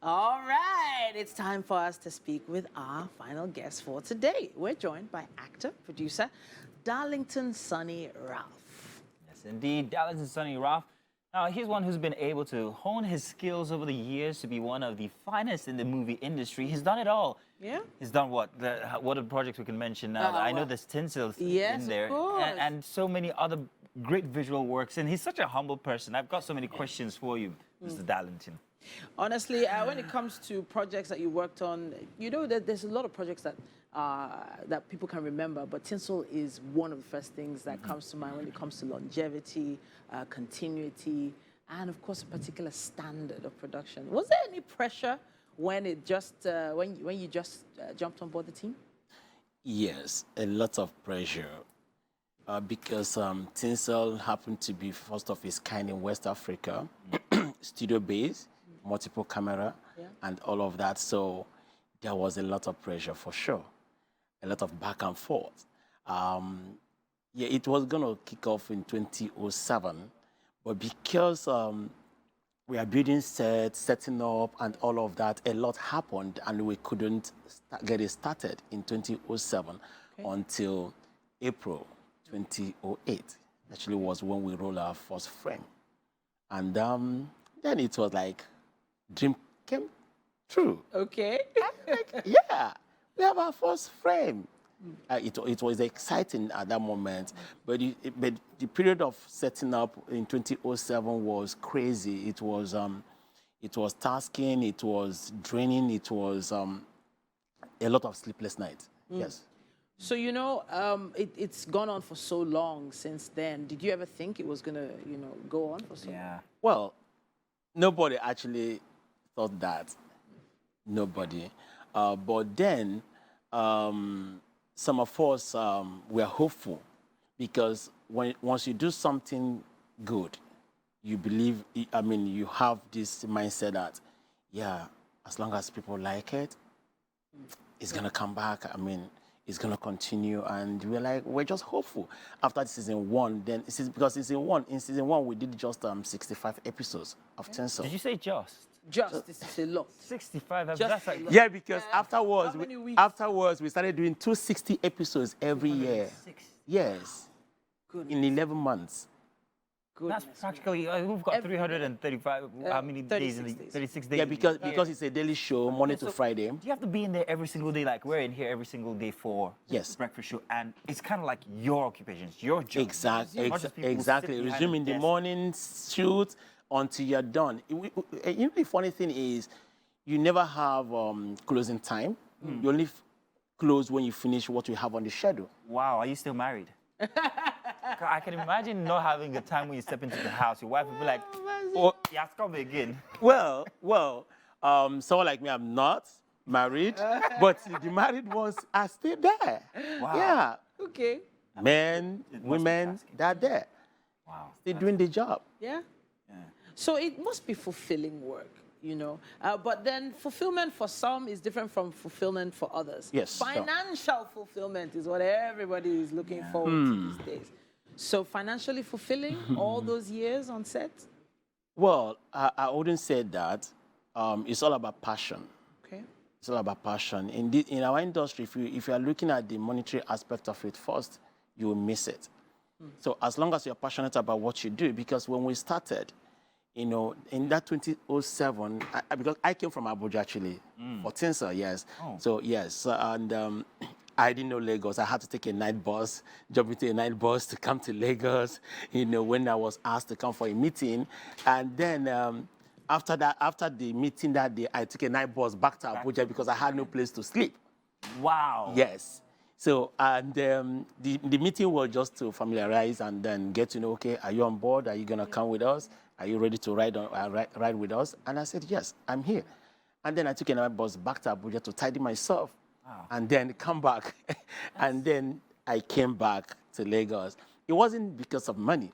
All right, it's time for us to speak with our final guest for today. We're joined by actor, producer, Darlington Sunny Ralph. Yes, indeed, Darlington Sunny Ralph. Now, he's one who's been able to hone his skills over the years to be one of the finest in the movie industry. He's done it all. Yeah. He's done what? What are the projects we can mention now? I know there's Tinsel in there. Of course. And so many other great visual works. And he's such a humble person. I've got so many questions for you, Mr. Darlington. Honestly, when it comes to projects that you worked on, you know that there's a lot of projects that that people can remember, but Tinsel is one of the first things that comes to mind when it comes to longevity, continuity, and of course a particular standard of production. Was there any pressure when it just when you just jumped on board the team? Yes, a lot of pressure because Tinsel happened to be first of its kind in West Africa, studio based, multiple camera, and all of that. So there was a lot of pressure for sure, a lot of back and forth. Yeah, it was going to kick off in 2007, but because we are building sets, setting up, and all of that, a lot happened, and we couldn't get it started in 2007 until April 2008. Actually, was when we rolled our first frame, and then it was like dream came true. Okay. Like, yeah, we have our first frame. It was exciting at that moment, but the period of setting up in 2007 was crazy. It was tasking, it was draining, it was a lot of sleepless nights. Yes. So, you know, it's gone on for so long since then. Did you ever think it was going to, you know, go on for so long? Yeah. Well, nobody actually thought that. Nobody. But then some of us were hopeful because once you do something good, you believe, I mean, you have this mindset that, yeah, as long as people like it, it's going to come back. I mean, it's going to continue. And we're just hopeful. After season one, then because in season one, we did just 65 episodes of Tinsel. Did you say just? This is a lot. 65 Just that's like... Yeah, because How many weeks? we started doing 260 episodes every year. Yes. Goodness. In 11 months. Goodness. That's practically, we've got 335, how many days in the 36 days? Yeah, because it's a daily show, Monday to Friday. Do you have to be in there every single day? Like, we're in here every single day for the breakfast show, and it's kind of like your occupation, it's your job. Exactly. Resume in the morning, shoot until you're done. You know, the funny thing is, you never have closing time. You only close when you finish what you have on the schedule. Wow, are you still married? I can imagine not having a time when you step into the house. Your wife will be like, oh, yeah, come again. Well, someone like me, I'm not married, but the married ones are still there. Wow. Yeah. Okay. Men, women, they're there. Wow. They're doing the job. Yeah? So it must be fulfilling work, you know. But then fulfillment for some is different from fulfillment for others. Yes. Financial fulfillment is what everybody is looking forward to these days. So financially fulfilling all those years on set? Well, I wouldn't say that. It's all about passion. Okay. It's all about passion. In our industry, if you are looking at the monetary aspect of it first, you will miss it. So as long as you're passionate about what you do, because when we started, you know, in that 2007, because I came from Abuja actually, for Tinsel, yes. Oh. So yes, and I didn't know Lagos. I had to take a night bus, jump into a night bus to come to Lagos, you know, when I was asked to come for a meeting. And then after the meeting that day, I took a night bus back to Abuja because I had no place to sleep. Wow. Yes. So, and the meeting was just to familiarize and then get to know, okay, are you on board? Are you going to come with us? Are you ready to ride with us? And I said, yes, I'm here. And then I took another bus back to Abuja to tidy myself. Wow. And then come back. And then I came back to Lagos. It wasn't because of money.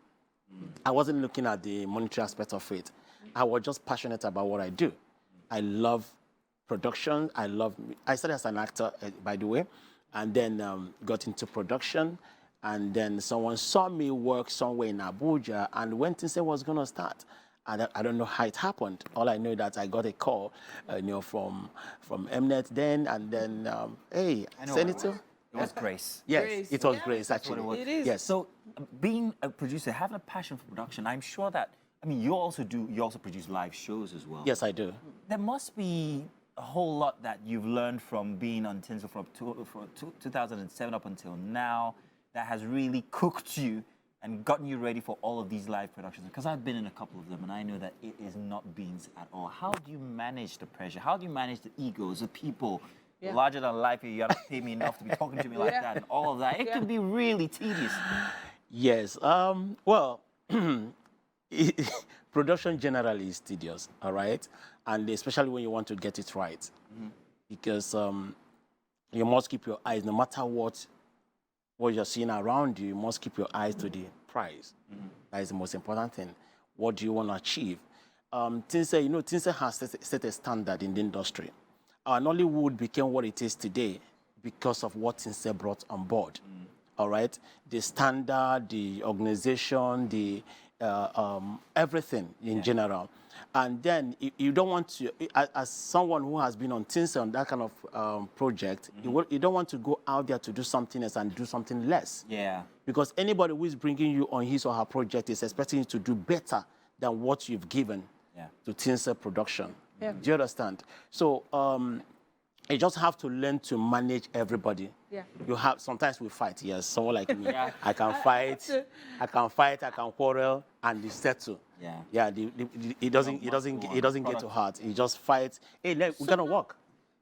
I wasn't looking at the monetary aspect of it. I was just passionate about what I do. I love production. I started as an actor, by the way, and then got into production. And then someone saw me work somewhere in Abuja, and when Tinsel was going to start, And I don't know how it happened. All I know that I got a call, from Mnet then, and then, hey, I know Senator. it was Grace. Yes, Grace, it was yeah. Grace, actually. That's what It is. Yes. So, being a producer, having a passion for production, I'm sure that, I mean, you also produce live shows as well. Yes, I do. There must be a whole lot that you've learned from being on Tinsel from 2007 up until now that has really cooked you and gotten you ready for all of these live productions. Because I've been in a couple of them and I know that it is not beans at all. How do you manage the pressure? How do you manage the egos, the people? Yeah. Larger than life, you got to pay me enough to be talking to me like that and all of that. It can be really tedious. Yes. Well, production generally is tedious, all right? And especially when you want to get it right. Because you must keep your eyes, no matter what you're seeing around you, you must keep your eyes to the prize. That is the most important thing. What do you want to achieve? Tinsel, Tinsel has set a standard in the industry. Nollywood became what it is today because of what Tinsel brought on board. All right? The standard, the organization, the everything in general. And then you don't want to, as someone who has been on Tinsel on that kind of project, you don't want to go out there to do something else and do something less. Yeah. Because anybody who is bringing you on his or her project is expecting you to do better than what you've given to Tinsel production. Yeah. Do you understand? So you just have to learn to manage everybody. Yeah. You have, sometimes we fight, yes. Someone like me, Yeah. I can fight, I can quarrel, and you settle. Yeah. Yeah, it doesn't get too hard. You just fight. Hey, we're gonna work.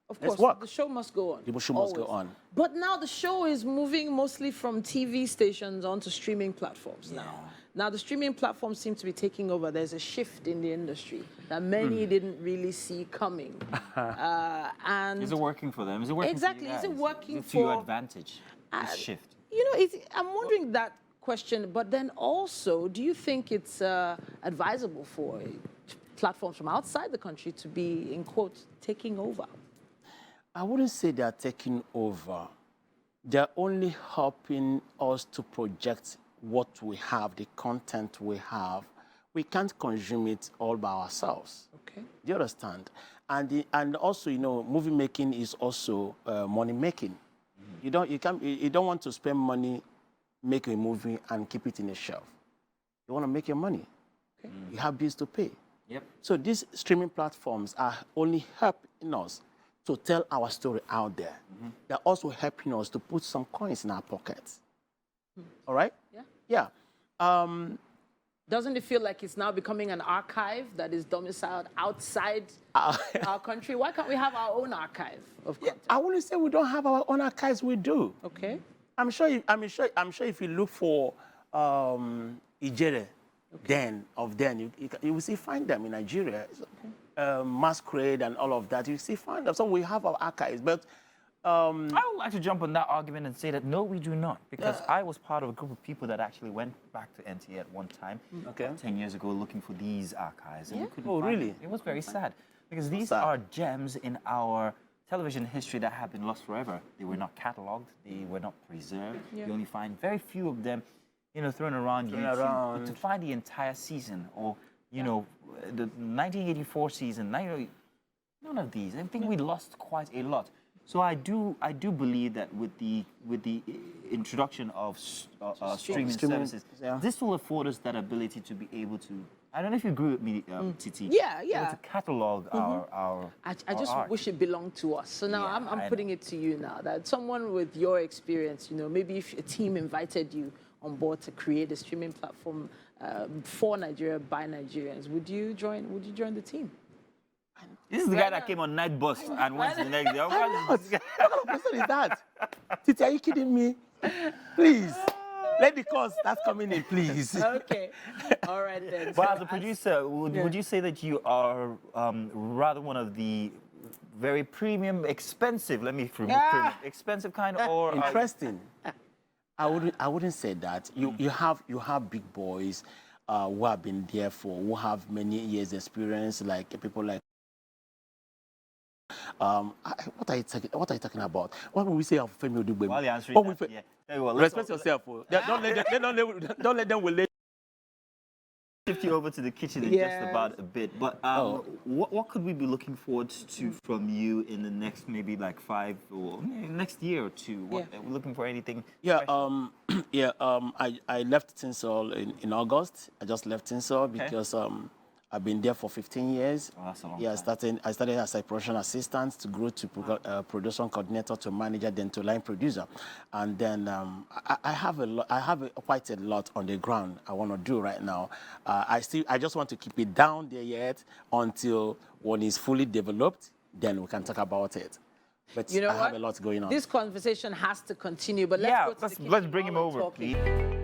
Of Let's course, work. the show must go on. The show must go Always. on. But now the show is moving mostly from TV stations onto streaming platforms now. Now the streaming platforms seem to be taking over. There's a shift in the industry that many didn't really see coming. And Is it working for them? Is it working Exactly. for you Is it guys? working Is it to your for- advantage, this shift? I'm wondering that question, but then also, do you think it's advisable for platforms from outside the country to be, in quotes, taking over? I wouldn't say they're taking over. They're only helping us to project what we have, the content we have. We can't consume it all by ourselves. Okay. Do you understand? And also, movie making is also money making. You don't want to spend money, make a movie and keep it in a shelf. You want to make your money. Okay. You have bills to pay. Yep. So these streaming platforms are only helping us to tell our story out there. They're also helping us to put some coins in our pockets. All right? Yeah. Yeah. Doesn't it feel like it's now becoming an archive that is domiciled outside our country? Why can't we have our own archive of content? I wouldn't say we don't have our own archives. We do. Okay. I'm sure if you look for Ijere, then you will see find them in Nigeria. Masquerade and all of that. You see find them. So we have our archives, but. I would like to jump on that argument and say that no, we do not, because I was part of a group of people that actually went back to NTA at one time, 10 years ago, looking for these archives. And we couldn't find really? them. It was very sad, because these are gems in our television history that have been lost forever. They were not catalogued, they were not preserved. You only find very few of them, thrown around YouTube. But to find the entire season, or the 1984 season, none of these. I think we lost quite a lot. So I do believe that with the introduction of streaming services, this will afford us that ability to be able to. I don't know if you agree with me, Titi. Yeah. To catalog our. I just art. wish it belonged to us. So now I'm putting it to you now, that someone with your experience, maybe if a team invited you on board to create a streaming platform for Nigeria by Nigerians, would you join the team? This is the guy that came on Night Bus and went to the next day. What kind of person is that? Titi, are you kidding me? Please. Let the calls start coming in, please. Okay. All right, then. But as a producer, would you say that you are rather one of the very premium, expensive, let me remove premium, expensive kind, or... Interesting. I wouldn't say that. You have big boys who have been there who have many years experience, like people like what are you talking about? What will we say of Femi Odugbe? While you're answering that, respect yourself. Don't let them relate shift you over to the kitchen in just about a bit. But what could we be looking forward to from you in the next maybe like 5 or next year or 2? What, are we looking for anything? Special? I left Tinsel in August. I just left Tinsel because I've been there for 15 years. Oh, that's a long time. I started as a production assistant to grow to production coordinator to manager, then to line producer. And then I have quite a lot on the ground I want to do right now. I just want to keep it down there yet until when it's fully developed, then we can talk about it. But you know I have a lot going on. This conversation has to continue, but let's go to the kitchen let's bring him while we're over, talking. please.